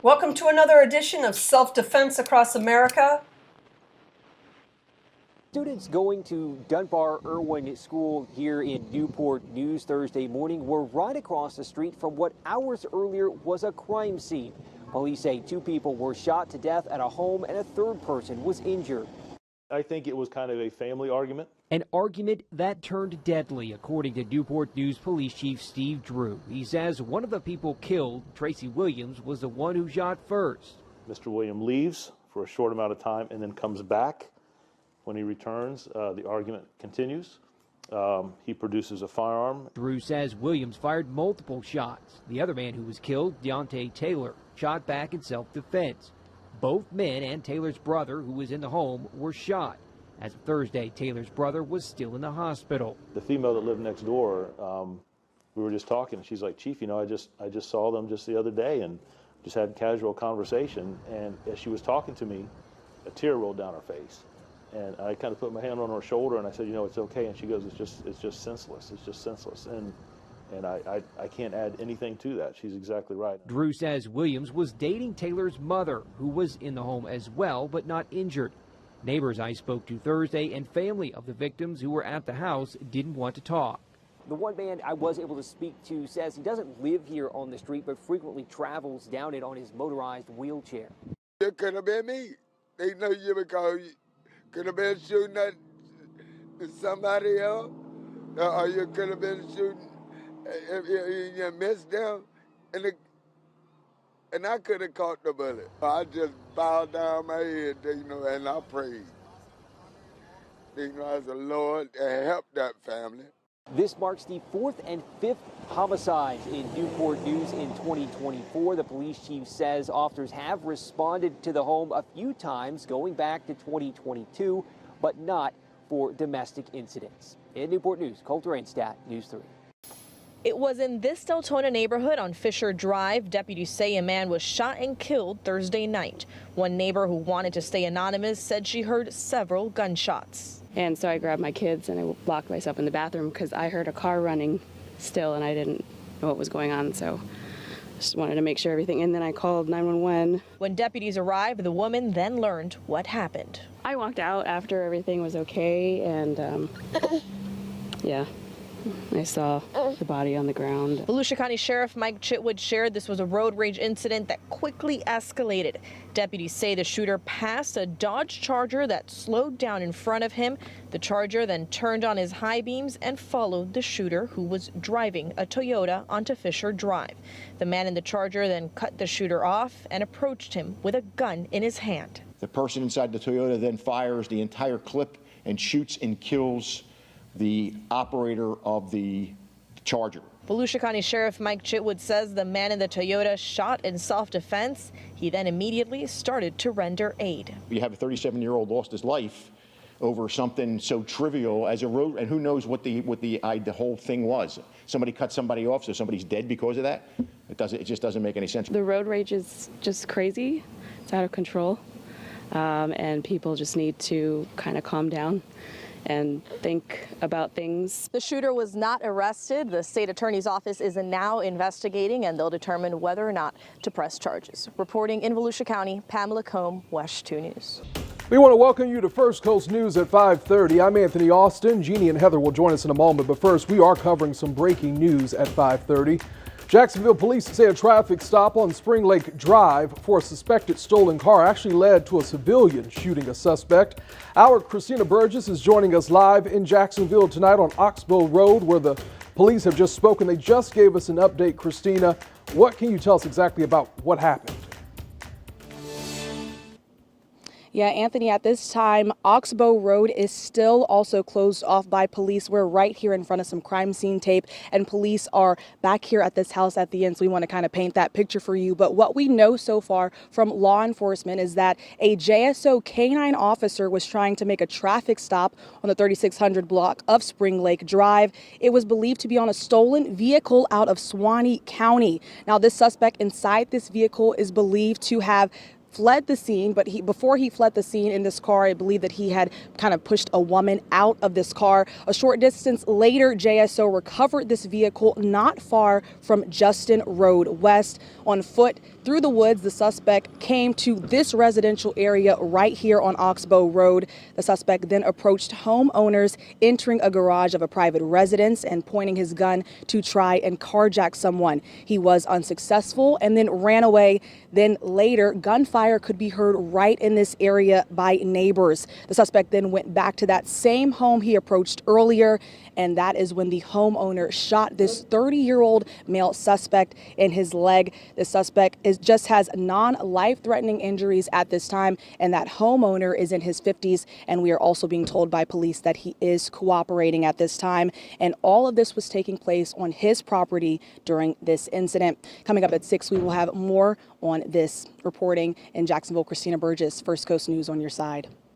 Welcome to another edition of Self-Defense Across America. Students going to Dunbar Irwin School here in Newport News Thursday morning were right across the street from what hours earlier was a crime scene. Police say 2 people were shot to death at a home and a 3rd person was injured. I think it was kind of a family argument. An argument that turned deadly, according to Newport News Police Chief Steve Drew. He says one of the people killed, Tracy Williams, was the one who shot first. Mr. Williams leaves for a short amount of time and then comes back. When he returns, the argument continues. He produces a firearm. Drew says Williams fired multiple shots. The other man who was killed, Deontay Taylor, shot back in self-defense. Both men and Taylor's brother, who was in the home, were shot. As of Thursday, Taylor's brother was still in the hospital. The female that lived next door, we were just talking, and she's like, "Chief, you know, I just saw them just the other day and just had casual conversation." And as she was talking to me, a tear rolled down her face. And I kind of put my hand on her shoulder and I said, "You know, it's okay." And she goes, it's just senseless. It's just senseless." And I can't add anything to that. She's exactly right. Drew says Williams was dating Taylor's mother, who was in the home as well, but not injured. Neighbors I spoke to Thursday and family of the victims who were at the house didn't want to talk. The one man I was able to speak to says he doesn't live here on the street, but frequently travels down it on his motorized wheelchair. It could have been me. They know you because you could have been shooting at somebody else, or you could have been shooting if you missed them, and I could have caught the bullet. I just bowed down my head, and I prayed. As the Lord to help that family. This marks the 4th and 5th homicides in Newport News in 2024. The police chief says officers have responded to the home a few times going back to 2022, but not for domestic incidents. In Newport News, Colter Ainstadt, News 3. It was in this Deltona neighborhood on Fisher Drive. Deputies say a man was shot and killed Thursday night. One neighbor who wanted to stay anonymous said she heard several gunshots. And so I grabbed my kids and I locked myself in the bathroom because I heard a car running still and I didn't know what was going on. So just wanted to make sure everything. And then I called 911. When deputies arrived, the woman then learned what happened. I walked out after everything was okay. And yeah. I saw the body on the ground. Volusia County Sheriff Mike Chitwood shared this was a road rage incident that quickly escalated. Deputies say the shooter passed a Dodge Charger that slowed down in front of him. The Charger then turned on his high beams and followed the shooter, who was driving a Toyota, onto Fisher Drive. The man in the Charger then cut the shooter off and approached him with a gun in his hand. The person inside the Toyota then fires the entire clip and shoots and kills the operator of the Charger. Volusia County Sheriff Mike Chitwood says the man in the Toyota shot in self-defense. He then immediately started to render aid. You have a 37-year-old lost his life over something so trivial as a road, and who knows what the whole thing was. Somebody cut somebody off, so somebody's dead because of that. It just doesn't make any sense. The road rage is just crazy. It's out of control, and people just need to kind of calm down and think about things. The shooter was not arrested. The state attorney's office is now investigating, and they'll determine whether or not to press charges. Reporting in Volusia County, Pamela Combe, WESH 2 News. We want to welcome you to First Coast News at 5:30. I'm Anthony Austin. Jeannie and Heather will join us in a moment, but first we are covering some breaking news at 5:30. Jacksonville police say a traffic stop on Spring Lake Drive for a suspected stolen car actually led to a civilian shooting a suspect. Our Christina Burgess is joining us live in Jacksonville tonight on Oxbow Road, where the police have just spoken. They just gave us an update. Christina, what can you tell us exactly about what happened? Yeah, Anthony, at this time, Oxbow Road is still also closed off by police. We're right here in front of some crime scene tape, and police are back here at this house at the end, so we want to kind of paint that picture for you. But what we know so far from law enforcement is that a JSO K-9 officer was trying to make a traffic stop on the 3600 block of Spring Lake Drive. It was believed to be on a stolen vehicle out of Suwannee County. Now, this suspect inside this vehicle is believed to have fled the scene, but before he fled the scene in this car, I believe that he had kind of pushed a woman out of this car. A short distance later, JSO recovered this vehicle not far from Justin Road West. On foot, through the woods, the suspect came to this residential area right here on Oxbow Road. The suspect then approached homeowners entering a garage of a private residence and pointing his gun to try and carjack someone. He was unsuccessful and then ran away. Then later, gunfire could be heard right in this area by neighbors. The suspect then went back to that same home he approached earlier, and that is when the homeowner shot this 30-year-old male suspect in his leg. The suspect just has non-life-threatening injuries at this time, and that homeowner is in his 50s, and we are also being told by police that he is cooperating at this time. And all of this was taking place on his property during this incident. Coming up at 6, we will have more on this. Reporting in Jacksonville, Christina Burgess, First Coast News on your side.